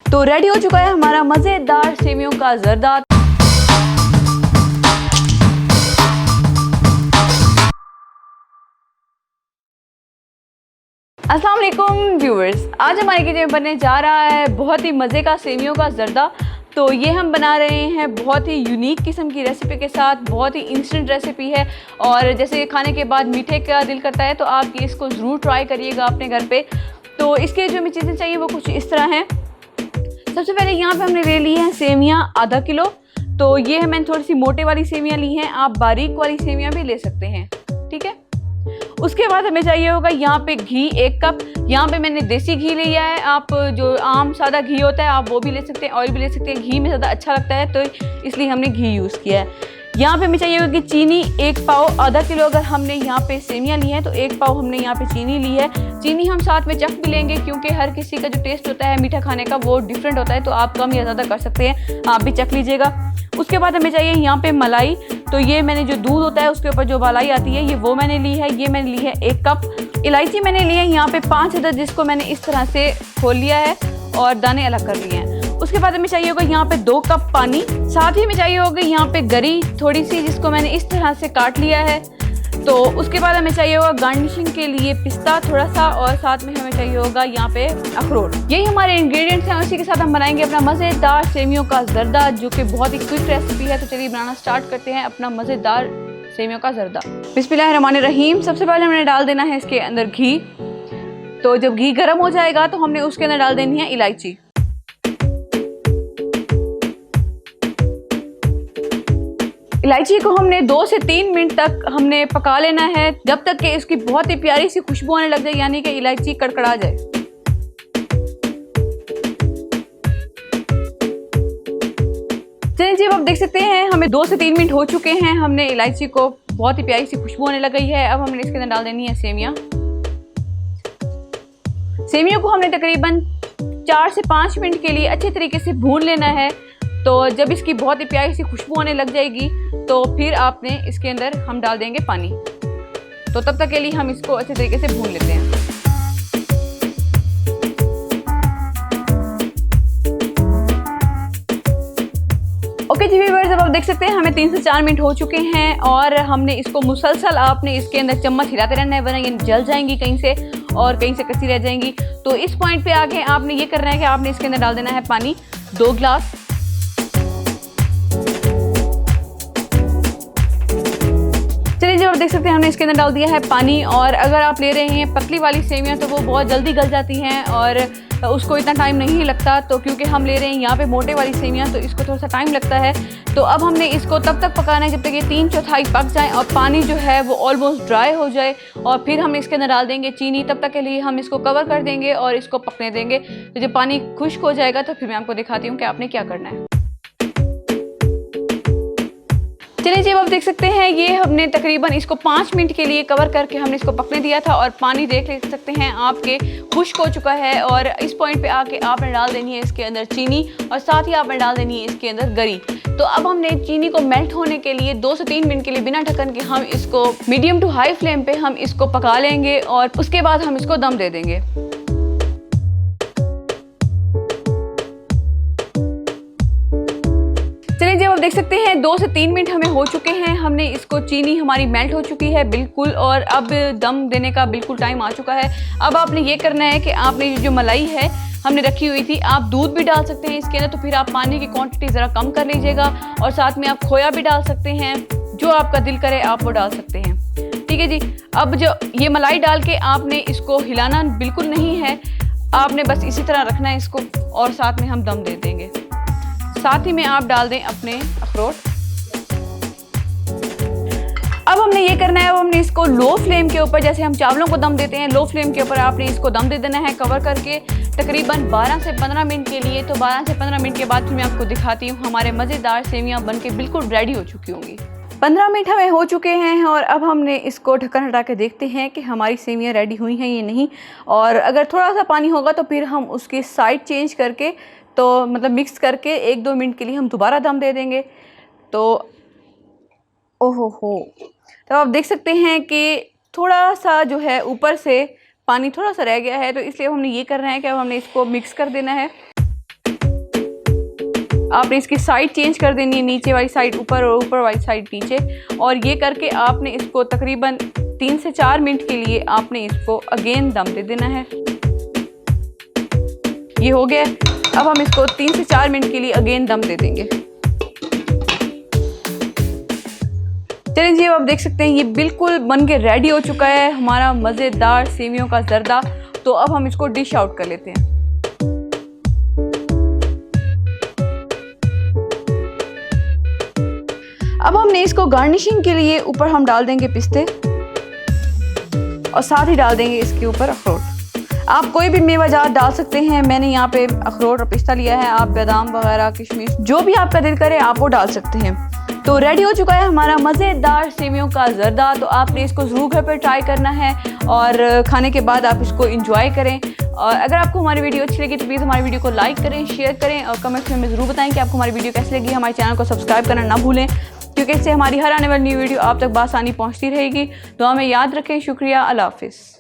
तो रेडी हो चुका है हमारा मज़ेदार सेवियों का जर्दा। अस्सलाम वालेकुम व्यूअर्स, आज हमारे किचन में बनने जा रहा है बहुत ही मज़े का सेवियों का जर्दा। तो ये हम बना रहे हैं बहुत ही यूनिक किस्म की रेसिपी के साथ, बहुत ही इंस्टेंट रेसिपी है। और जैसे खाने के बाद मीठे का दिल करता है तो आप ये इसको ज़रूर ट्राई करिएगा अपने घर पे। तो इसके लिए जो हमें चीज़ें चाहिए वो कुछ इस तरह हैं। सबसे पहले यहाँ पे हमने ले ली है सेवियाँ आधा किलो। तो ये है, मैंने थोड़ी सी मोटे वाली सेवियाँ ली हैं, आप बारीक वाली सेवियाँ भी ले सकते हैं, ठीक है। उसके बाद हमें चाहिए होगा यहाँ पे घी 1 कप। यहाँ पे मैंने देसी घी लिया है, आप जो आम सादा घी होता है आप वो भी ले सकते हैं, ऑयल भी ले सकते हैं। घी में ज़्यादा अच्छा लगता है तो इसलिए हमने घी यूज़ किया है। यहाँ पे हमें चाहिए होगा कि चीनी 1 पाव, आधा किलो अगर हमने यहाँ पे सेवियाँ ली हैं तो 1 पाव हमने यहाँ पे चीनी ली है। चीनी हम साथ में चख भी लेंगे क्योंकि हर किसी का जो टेस्ट होता है मीठा खाने का वो डिफरेंट होता है, तो आप कम या ज़्यादा कर सकते हैं, आप भी चख लीजिएगा। उसके बाद हमें चाहिए यहाँ पे मलाई। तो ये मैंने जो दूध होता है उसके ऊपर जो मलाई आती है ये वो मैंने ली है, ये मैंने ली है 1 कप। इलायची मैंने ली है यहाँ पे 5 अदद, जिसको मैंने इस तरह से खोल लिया है और दाने अलग कर लिए हैं। उसके बाद हमें चाहिए होगा यहाँ पे 2 कप पानी। साथ ही में चाहिए होगा यहाँ पे गरी थोड़ी सी, जिसको मैंने इस तरह से काट लिया है। तो उसके बाद हमें चाहिए होगा गार्निशिंग के लिए पिस्ता थोड़ा सा, और साथ में हमें चाहिए होगा यहाँ पे अखरोट। यही हमारे इंग्रेडिएंट्स हैं, उसी के साथ हम बनाएंगे अपना मज़ेदार सेवियों का जर्दा, जो कि बहुत ही क्विक रेसिपी है। तो चलिए बनाना स्टार्ट करते हैं अपना मज़ेदार सेवियों का जर्दा। बिस्मिल्लाहिर्रहमानिर्रहीम। सबसे पहले हमने डाल देना है इसके अंदर घी। तो जब घी गर्म हो जाएगा तो हमने उसके अंदर डाल देनी है इलायची। इलायची को हमने 2 से 3 मिनट तक हमने पका लेना है, जब तक कि इसकी बहुत ही प्यारी सी खुशबू आने लग जाए, यानी कि इलायची कड़कड़ा जाए। चलिए जी, अब आप देख सकते हैं हमें 2 से 3 मिनट हो चुके हैं, हमने इलायची को बहुत ही प्यारी सी खुशबू आने लग गई है। अब हमने इसके अंदर डाल देनी है सेवियाँ। सेवियों को हमने तकरीबन 4 से 5 मिनट के लिए अच्छे तरीके से भून लेना है। तो जब इसकी बहुत ही प्यारी सी खुशबू आने लग जाएगी तो फिर आपने इसके अंदर हम डाल देंगे पानी। तो तब तक के लिए हम इसको अच्छे तरीके से भून लेते हैं। ओके जी व्यूअर्स, अब आप देख सकते हैं हमें 3 से 4 मिनट हो चुके हैं और हमने इसको मुसलसल आपने इसके अंदर चम्मच हिलाते रहना है, वरना ये जल जाएंगी कहीं से और कहीं से कच्ची रह जाएंगी। तो इस पॉइंट पे आके आपने ये करना है कि आपने इसके अंदर डाल देना है पानी 2 गिलास। चलिए जी, आप देख सकते हैं हमने इसके अंदर डाल दिया है पानी। और अगर आप ले रहे हैं पतली वाली सेवियाँ तो वो बहुत जल्दी गल जाती हैं और उसको इतना टाइम नहीं लगता। तो क्योंकि हम ले रहे हैं यहाँ पे मोटे वाली सेवियाँ तो इसको थोड़ा सा टाइम लगता है। तो अब हमने इसको तब तक पकाना है जब तक ये 3/4 पक जाए और पानी जो है वो ऑलमोस्ट ड्राई हो जाए, और फिर हम इसके अंदर डाल देंगे चीनी। तब तक के लिए हम इसको कवर कर देंगे और इसको पकने देंगे। तो जब पानी खुश्क हो जाएगा तो फिर मैं आपको दिखाती हूँ कि आपने क्या करना है। चलिए जी, अब आप देख सकते हैं ये हमने तकरीबन इसको 5 मिनट के लिए कवर करके हमने इसको पकने दिया था और पानी देख ले सकते हैं आपके खुश्क हो चुका है। और इस पॉइंट पे आके आपने डाल देनी है इसके अंदर चीनी और साथ ही आपने डाल देनी है इसके अंदर गरी। तो अब हमने चीनी को मेल्ट होने के लिए 2 से 3 मिनट के लिए बिना ढक्कन के हम इसको मीडियम टू हाई फ्लेम पे हम इसको पका लेंगे और उसके बाद हम इसको दम दे देंगे। चलिए जी, आप देख सकते हैं 2 से 3 मिनट हमें हो चुके हैं, हमने इसको चीनी हमारी मेल्ट हो चुकी है बिल्कुल, और अब दम देने का बिल्कुल टाइम आ चुका है। अब आपने ये करना है कि आपने जो मलाई है हमने रखी हुई थी, आप दूध भी डाल सकते हैं इसके अंदर, तो फिर आप पानी की क्वांटिटी ज़रा कम कर लीजिएगा और साथ में आप खोया भी डाल सकते हैं, जो आपका दिल करे आप वो डाल सकते हैं, ठीक है जी। अब जो ये मलाई डाल के आपने इसको हिलाना बिल्कुल नहीं है, आपने बस इसी तरह रखना है इसको और साथ में हम दम दे देंगे। साथ ही में आप डाल दें अपने अखरोट। अब हमने ये करना है, अब हमने इसको लो फ्लेम के ऊपर, जैसे हम चावलों को दम देते हैं लो फ्लेम के ऊपर आपने इसको दम दे देना है कवर करके तकरीबन 12 से 15 मिनट के लिए। तो 12 से 15 मिनट के बाद फिर मैं आपको दिखाती हूँ हमारे मज़ेदार सेवियाँ बनके बिल्कुल रेडी हो चुकी होंगी। 15 मिनट हमें हो चुके हैं और अब हमने इसको ढक्कन हटा के देखते हैं कि हमारी सेवियाँ रेडी हुई हैं या नहीं। और अगर थोड़ा सा पानी होगा तो फिर हम उसकी साइड चेंज करके, तो मतलब मिक्स करके 1-2 मिनट के लिए हम दोबारा दम दे देंगे। तो ओहो हो, तो आप देख सकते हैं कि थोड़ा सा जो है ऊपर से पानी थोड़ा सा रह गया है, तो इसलिए हमने ये करना है कि अब हमने इसको मिक्स कर देना है। आपने इसकी साइड चेंज कर देनी है, नीचे वाली साइड ऊपर और ऊपर वाली साइड नीचे। और ये करके आपने इसको तकरीबन 3 से 4 मिनट के लिए आपने इसको अगेन दम दे देना है। ये हो गया। अब हम इसको 3 से 4 मिनट के लिए अगेन दम दे देंगे। चलिए जी, अब आप देख सकते हैं ये बिल्कुल बन के रेडी हो चुका है हमारा मज़ेदार सेवियों का जर्दा। तो अब हम इसको डिश आउट कर लेते हैं। अब हमने इसको गार्निशिंग के लिए ऊपर हम डाल देंगे पिस्ते और साथ ही डाल देंगे इसके ऊपर अखरोट। आप कोई भी मेवाजात डाल सकते हैं, मैंने यहाँ पे अखरोट और पिस्ता लिया है। आप बादाम वगैरह किशमिश जो भी आपका दिल करे आप वो डाल सकते हैं। तो रेडी हो चुका है हमारा मज़ेदार सेवियों का जर्दा। तो आपने इसको ज़रूर घर पर ट्राई करना है और खाने के बाद आप इसको इंजॉय करें। और अगर आपको हमारी वीडियो अच्छी लगी तो प्लीज़ हमारी वीडियो को लाइक करें, शेयर करें और कमेंट्स में हमें ज़रूर बताएं कि आपको हमारी वीडियो कैसी लगी। हमारे चैनल को सब्सक्राइब करना ना भूलें, क्योंकि इससे हमारी हर आने वाली न्यू वीडियो आप तक बआसानी पहुंचती रहेगी। तो हमें याद रखें। शुक्रिया। अल्लाह हाफ़िज़।